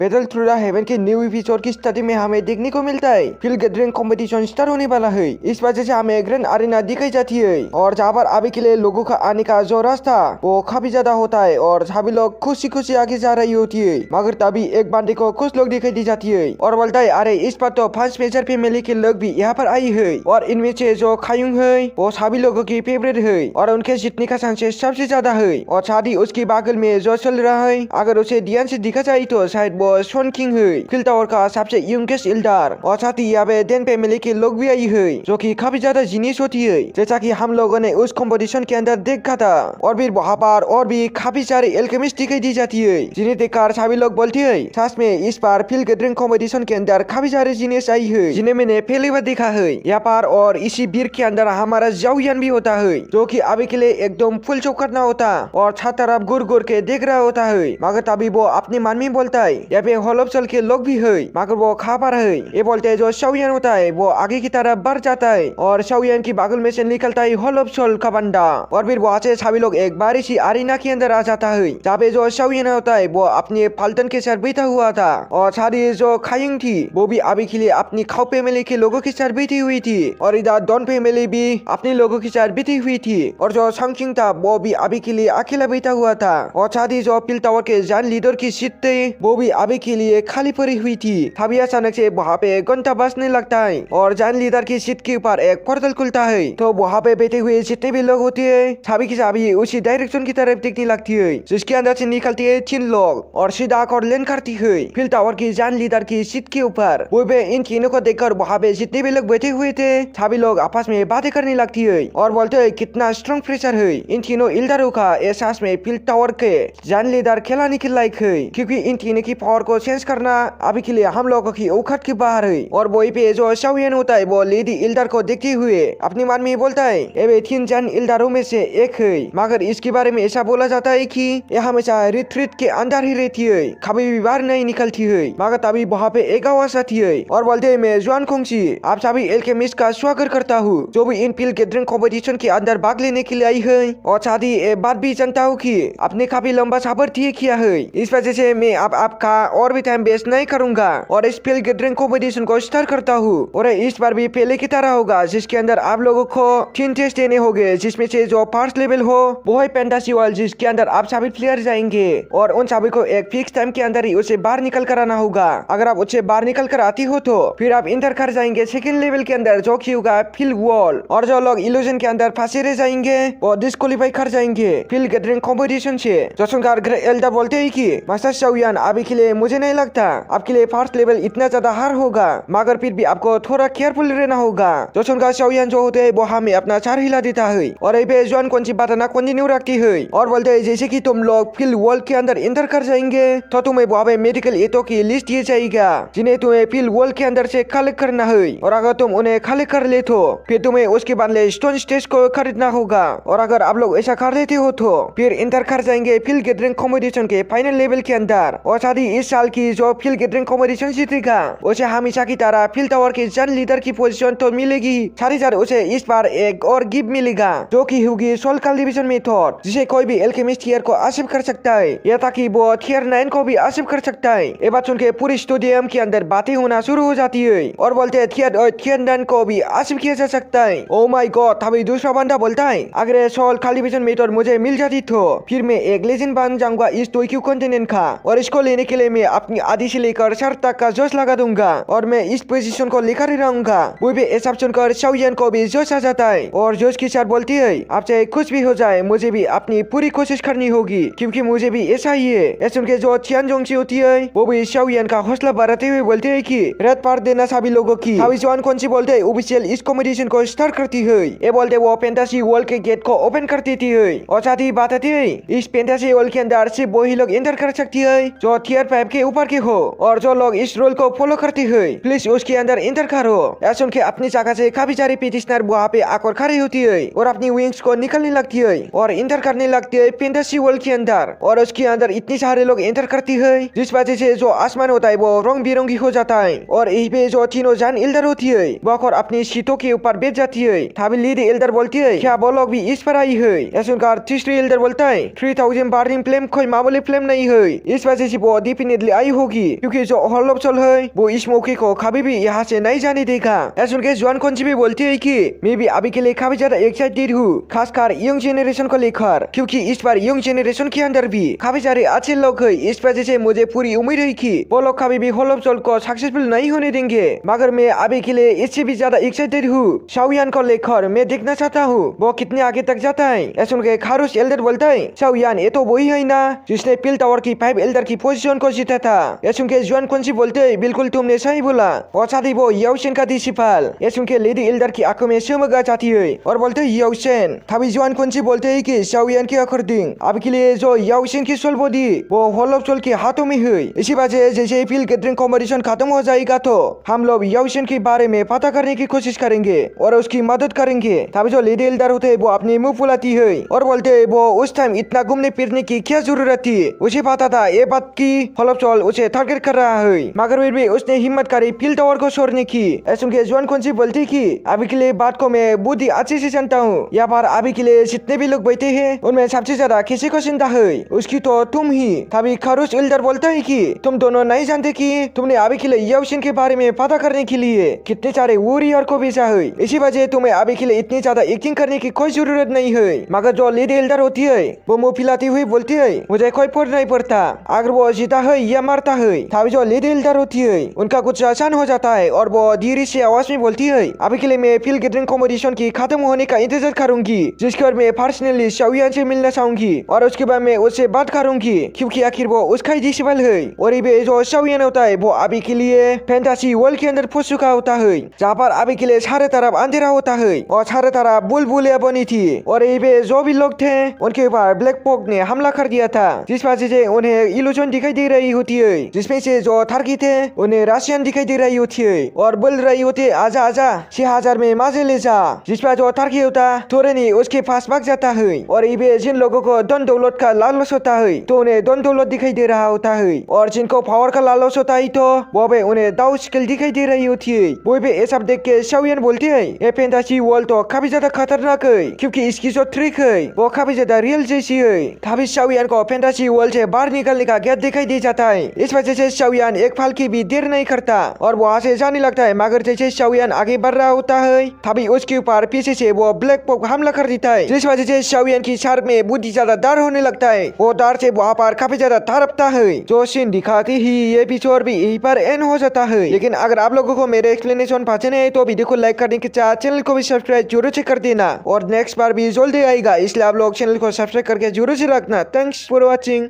Battle through the haven के new episode की starting में हमें देखने को मिलता है फिल गैदरिंग कंपटीशन स्टार्ट होने वाला है। इस वजह से हमें ग्रैंड अरेना दिखाई जाती है और जहाँ पर अभी के लिए लोगों का आने का जो रास्ता वो काफी ज्यादा होता है और सभी लोग खुशी खुशी आगे जा रही होती है। मगर तभी एक बंदे को कुछ लोग दिखाई दी जाती है और बोलता है अरे इस पर तो 5 मेजर फैमिली के लोग भी यहाँ पर आई है और इनमें से जो खायुंग है वो सभी लोगों की फेवरेट है और उनके जीतने का चांसेस सबसे ज्यादा है। और साथ ही उसकी बगल में जो चल रहा है अगर उसे ध्यान से दिखा जाए तो शायद वो सन किंग है, फिल टावर का सबसे यंगेस्ट एल्डर। और साथ ही यहाँ पे डेन फैमिली के लोग भी आई है जो कि काफी ज्यादा जीनियस होती है जैसा कि हम लोगों ने उस कंपटीशन के अंदर देखा था। और फिर वहाँ पर और भी काफी सारे एल्केमिस्ट दिखाई दी जाती है जिन्हें देखकर सभी लोग बोलते हैं सच में इस बार फिल गैदरिंग कंपटीशन के अंदर काफी सारे जीनियस आई है जिन्हें मैंने पहली बार देखा है यहाँ पर। और इसी भीड़ के अंदर हमारा जाओयान भी होता है जो कि अभी के लिए एकदम फुल चौकन्ना होता और छत तरफ गुर गुर के देख रहा होता है। मगर तभी वो अपने मन में बोलता है यहाँ पे होलोपसल के लोग भी है मगर वो खा पा रहे है। ये बोलते है जो शाओयान होता है वो आगे की तरफ बढ़ जाता है और शाओयान की बगल में से निकलता है होलोपसल का बंदा और फिर वहाँ से सभी लोग एक बारी सी अरेना के अंदर आ जाता है जहाँ पे जो शाओयान होता है वो अपने फाल्टन के साथ बैठा हुआ था और सारी जो खायुंग थी वो भी अभी के लिए अपनी खाओ फैमिली के लोगों के साथ बैठी हुई थी और इधर डॉन फैमिली भी अपने लोगों के साथ बैठी हुई थी और जो संकिंग था वो भी अभी के लिए अकेला बैठा हुआ था और साथ ही जो फिल टावर के जान लीडर की सीट थी वो भी अभी के लिए खाली पड़ी हुई थी। तभी अचानक से वहाँ पे घंटा बजने लगता है और जान लीडर की सीट के ऊपर एक पोर्टल खुलता है तो वहाँ पे बैठे हुए जितने भी लोग होते हैं सभी की सभी उसी डायरेक्शन की तरफ देखने लगती है जिसके अंदर से निकलती है 3 लोग और सीधा और लैंड करती है फिल टावर की जान लीडर की सीट के ऊपर। वो भी इन तीनों को देखकर वहाँ पे जितने भी लोग बैठे हुए थे सभी लोग आपस में बातें करने लगती है और बोलते है कितना स्ट्रॉन्ग प्रेशर है इन तीनों एल्डरों का एहसास में फिल टावर के जान लीडर खिलाने के लायक है क्योंकि इन तीनों की पावर को सेंस करना अभी के लिए हम लोगों की औकात के बाहर है। और वही पे जो शाओयान होता है वो लेडी एल्डर को देखते हुए अपने मन में बोलता है ये 3 जान एल्डरों में से एक है मगर इसके बारे में ऐसा बोला जाता है कि यह हमेशा रिट्रीट के अंदर ही रहती है कभी भी बाहर नहीं निकलती है। मगर तभी वहाँ पे एक आवाज आती है और बोलते है मैं जुआन खोंगची आप सभी एल्केमिस्ट का स्वागत करता हूँ जो भी इन फिल गैदरिंग कंपटीशन के अंदर भाग लेने के लिए आई है और साथ ही बात भी जानता हूँ कि आपने काफी लंबा सफर तय किया है इस वजह से मैं अब आपका और भी टाइम वेस्ट नहीं करूंगा और इस फिल गैदरिंग कंपटीशन को स्टार्ट करता हूँ। और इस बार भी पहले की तरह होगा जिसके अंदर आप लोगों को 3 टेस्ट देने होंगे जिसमें से जो फर्स्ट लेवल हो वो है फैंटेसी वर्ल्ड जिसके अंदर आप सभी प्लेयर जाएंगे और उन सभी को एक फिक्स टाइम के अंदर ही उसे बाहर निकल कर आना होगा। अगर आप उससे बाहर निकल कर आती हो तो फिर आप इंटर कर जाएंगे सेकंड लेवल के अंदर जो कि होगा फिल वॉल और जो लोग इल्यूजन के अंदर फंसे रह जाएंगे वो डिस्क्वालीफाई कर जाएंगे फिल गैदरिंग कंपटीशन से। जो सुनकर एल्डर बोलते हैं कि मास्टर शाओयान अभी के लिए मुझे नहीं लगता आपके लिए फर्स्ट लेवल इतना ज्यादा हार होगा मगर फिर भी आपको थोड़ा केयरफुल रहना होगा। जो सुनकर शाओयान जो होते हैं वो हमें अपना चार हिला देता है और ये जुआन कौन सी बात ना कंटिन्यू रखती है और बोलते है जैसे कि तुम लोग फिल वर्ल्ड के अंदर इंटर कर जाएंगे तो तुम्हें वहाँ पे मेडिकल एटो की लिस्ट दिया जाएगा जिन्हें तुम्हें फिल वर्ल्ड के अंदर से कलेक्ट करना है और अगर तुम उन्हें कलेक्ट कर ले तो फिर तुम्हें उसके बदले स्टोन स्टेज को खरीदना होगा और अगर आप लोग ऐसा कर लेते हो तो फिर इंटर कर जाएंगे फिल गैदरिंग कंपटीशन के फाइनल लेवल के अंदर। और साथ ही इस साल की जो फिल गैदरिंग कंपटीशन जीतेगा उसे हमेशा की तरह फिल टावर के जन लीडर की पोजीशन तो मिलेगी साथ ही साथ उसे इस बार एक और गिफ्ट मिलेगा जो कि होगी सोल कल डिवीजन मेथड जिसे कोई भी एल्केमिस्ट थियर को हासिल कर सकता है या ताकि वो थियर 9 को भी हासिल कर सकता है। ये बात सुन के पूरे स्टेडियम के अंदर बातें होना शुरू हो जाती है और बोलते हैं थियर 9 को भी हासिल किया जा सकता है। Oh my God. तभी दूसरा बंदा बोलता है अगर सोल कल डिवीजन मेथड मुझे मिल जाती तो फिर मैं एक लेजेंड बन जाऊंगा इस टोक्यो कॉन्टिनेंट का और इसको लेने के लिए मैं अपनी आधी से लेकर सर तक का जोश लगा दूंगा और मैं इस पोजीशन को लेकर ही रहूंगा। वो भी ऐसा सुनकर शाओयान को भी जोश आ जाता है और जोश के साथ बोलती है आप चाहे कुछ भी हो जाए मुझे भी अपनी पूरी कोशिश करनी होगी क्योंकि मुझे भी ऐसा ही है। ऐसा सुन के जो चियान जोंगची होती है वो भी शाओयान का हौसला बढ़ाते हुए बोलते है कि रेड पार देना सभी लोगों की। सभी जुआन कौन सी बोलते है ऑफिशियल इस कॉम्पिटिशन को स्टार्ट करती है। ये बोलते वो फैंटेसी वर्ल्ड के गेट को ओपन कर देती है और साथ ही बात आती है इस फैंटेसी वर्ल्ड के अंदर सिर्फ वही लोग एंटर कर सकती है जो थियर 5 के ऊपर के हो और जो लोग इस रोल को फॉलो करते हैं प्लीज उसके अंदर एंटर करो। ऐसा उनके अपनी जगह से काफी सारी पिटिशनर वहाँ पे आकर खड़ी होती है और अपनी विंग्स को निकलने लगती है और एंटर करने लगती है फैंटेसी वर्ल्ड के अंदर और उसके अंदर इतने सारे लोग एंटर करती है जिस वजह से जो आसमान होता है वो रंग बिरंगी हो जाता है और यही पे जो तीनों जान एल्डर होती है वो और अपनी सीटों के ऊपर बैठ जाती है। तभी लीड एल्डर बोलती है क्या वो लोग भी इस पर आई है। ऐसा उनका तीसरी एल्डर बोलता है 3000 बर्निंग फ्लेम कोई मामूली फ्लेम नहीं है इस वजह से वो डेफिनेटली आई होगी, क्योंकि जो हॉलोप्सल है वो इस मौके को कभी भी यहाँ से नहीं जाने देगा। ऐसा सुनकर जुआन कुंजी भी बोलती है कि मैं भी अभी के लिए काफी ज्यादा एक्साइटेड हूँ, खासकर यंग जेनरेशन को लेकर, क्योंकि इस बार यंग जेनरेशन के अंदर भी काफी सारे अच्छे लोग है। इस वजह से मुझे पूरी उम्मीद है कि वो लोग कभी भी हॉलोप्सल को सक्सेसफुल नहीं होने देंगे। मगर मैं अभी के लिए इससे भी ज्यादा एक्साइटेड हूँ शाओयान को लेकर। मैं देखना चाहता हूँ वो कितने आगे तक जाता है। ऐसा सुनकर खारूस एल्डर बोलता है, शाओयान ये तो वही है ना जिसने पिल टावर की 5 एल्डर की पोजीशन को जीता था। ये सुनकर जुआन कुंजी बोलते है, बिल्कुल तुमने सही बोला, और साथ ही वो याओशेन का डिसिपल। ये सुनकर लेडी एल्डर की आंखों में चमक आ जाती है और बोलते है याओशेन। तभी जुआन कुंजी बोलते है कि शाओयान के अकॉर्डिंग अभी के लिए जो याओशेन की सोल बॉडी वो हॉलोप्सल के हाथों में है। इसी वजह जैसे पिल गैदरिंग कॉम्पिटिशन खत्म हो जाएगा तो हम लोग याओशेन के बारे में पता करने की कोशिश करेंगे और उसकी मदद करेंगे। तभी जो लेडी एल्डर होते है वो अपनी मुंह फुलाती है और बोलते है वो उस टाइम इतना घूमने फिरने की क्या जरूरत थी, उसे पता था ये बात की हॉलोप्सल उसे टारगेट कर रहा है, मगर फिर भी उसने हिम्मत करी पिल टावर को छोड़ने की। ऐसा सुनकर जुआन कुंजी बोलती कि अभी के लिए बात को मैं बुद्धि अच्छे से जानता हूँ। यहाँ पर अभी के लिए जितने भी लोग बैठे हैं उनमें सबसे ज्यादा किसी को चिंता है उसकी तो तुम ही। तभी खारूस एल्डर बोलता है कि तुम दोनों नहीं जानते कि तुमने अभी के लिए याओशेन के बारे में पता करने के लिए कितने सारे वॉरियर को भेजा है। इसी वजह तुम्हें अभी के लिए इतनी ज्यादा एक्टिंग करने की कोई जरूरत नहीं है। मगर जो लेडी एल्डर होती है वो मुंह फैलाती हुई बोलती है, मुझे कोई फर्क नहीं पड़ता अगर वो जीता है या मरता है। तभी जो लेडी एल्डर होती है उनका कुछ आसान हो जाता है और वो धीरे से आवाज में बोलती है, अभी के लिए मैं पिल गैदरिंग कॉम्पिटिशन की खत्म होने का इंतजार करूंगी, जिसके बाद मैं पर्सनली शाओयान से मिलना चाहूंगी और उसके बाद मैं उससे बात करूंगी, क्योंकि आखिर वो उसका ही डिसिपल है। और ये जो शाओयान होता है वो अभी के लिए फैंटेसी वर्ल्ड के अंदर फंस चुका होता है, जहाँ पर अभी के लिए चारों तरफ अंधेरा होता है और चारों तरफ बुलबुलियां बनी थी। और ये जो भी लोग थे उनके ऊपर ब्लैक पोक ने हमला कर दिया था, जिस वजह से उन्हें इल्यूजन दिखाई दे रही होती है, जिसमें से जो थर्की थे उन्हें रशियन दिखाई दे रही होती है और बोल रही होती है, आजा आजा 6000 में मजे ले जा। जिस पर जो थर्की होता तुरंत उसके पास भाग जाता है। और ये जिन लोगों को धन दौलत का लालच होता है तो उन्हें धन दौलत दिखाई दे रहा होता है, और जिनको पावर का लालच होता है तो वो भी उन्हें दाव स्किल दिखाई दे रही होती है। वो भी ये सब देख के शाओयान बोलती है, ये फैंटेसी वर्ल्ड तो काफी ज्यादा खतरनाक है, क्योंकि इसकी जो ट्रिक है वो काफी ज्यादा रियल जैसी है। तभी शाओयान को फैंटेसी वर्ल्ड से बाहर निकलने का गेट दिखाई दे जाता है। इस वजह से शाओयान एक पल की भी देर नहीं करता और वहाँ से जाने लगता है। मगर जैसे शाओयान आगे बढ़ रहा होता है तभी उसके ऊपर पीछे से वो ब्लैक पोक हमला कर देता है, जिस वजह से शाओयान की सर में बहुत ज्यादा डर होने लगता है। वो डर से वहाँ पर काफी ज्यादा तड़पता है। जो सीन दिखाती ही ये एपिसोड भी यहीं पर एंड हो जाता है। लेकिन अगर आप लोगों को मेरे एक्सप्लेनेशन पसंद है तो वीडियो को लाइक करने के साथ चैनल को भी सब्सक्राइब जरूर से कर देना, और नेक्स्ट बार भी जल्दी आएगा, इसलिए आप लोग चैनल को सब्सक्राइब करके जरूर से रखना। Thanks for watching.